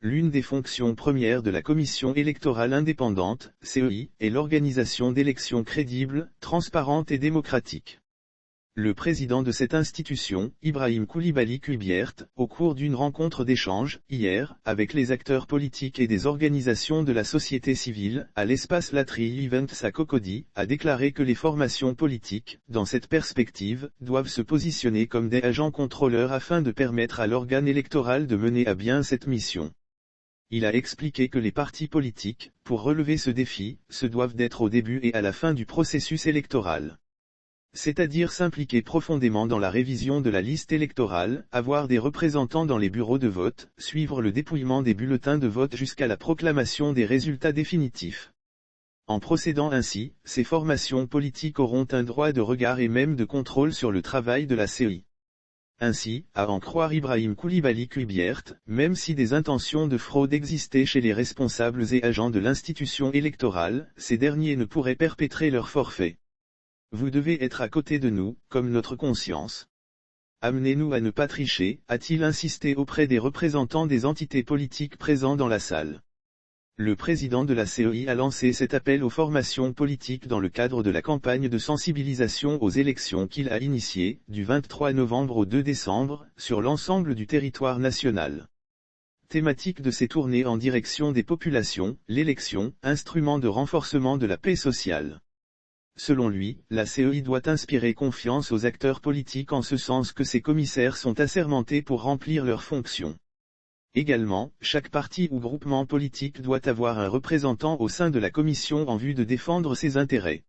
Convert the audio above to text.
l'une des fonctions premières de la Commission électorale indépendante, CEI, est l'organisation d'élections crédibles, transparentes et démocratiques. Le président de cette institution, Ibrahim Koulibaly Kuibiert, au cours d'une rencontre d'échange, hier, avec les acteurs politiques et des organisations de la société civile, à l'espace Latri Events à Cocody, a déclaré que les formations politiques, dans cette perspective, doivent se positionner comme des agents contrôleurs afin de permettre à l'organe électoral de mener à bien cette mission. Il a expliqué que les partis politiques, pour relever ce défi, se doivent d'être au début et à la fin du processus électoral. C'est-à-dire s'impliquer profondément dans la révision de la liste électorale, avoir des représentants dans les bureaux de vote, suivre le dépouillement des bulletins de vote jusqu'à la proclamation des résultats définitifs. En procédant ainsi, ces formations politiques auront un droit de regard et même de contrôle sur le travail de la CEI. Ainsi, à en croire Ibrahim Koulibaly Kuibiert, même si des intentions de fraude existaient chez les responsables et agents de l'institution électorale, ces derniers ne pourraient perpétrer leur forfait. Vous devez être à côté de nous, comme notre conscience. Amenez-nous à ne pas tricher, a-t-il insisté auprès des représentants des entités politiques présents dans la salle. Le président de la CEI a lancé cet appel aux formations politiques dans le cadre de la campagne de sensibilisation aux élections qu'il a initiée, du 23 novembre au 2 décembre, sur l'ensemble du territoire national. Thématique de ces tournées en direction des populations, l'élection, instrument de renforcement de la paix sociale. Selon lui, la CEI doit inspirer confiance aux acteurs politiques en ce sens que ces commissaires sont assermentés pour remplir leurs fonctions. Également, chaque parti ou groupement politique doit avoir un représentant au sein de la commission en vue de défendre ses intérêts.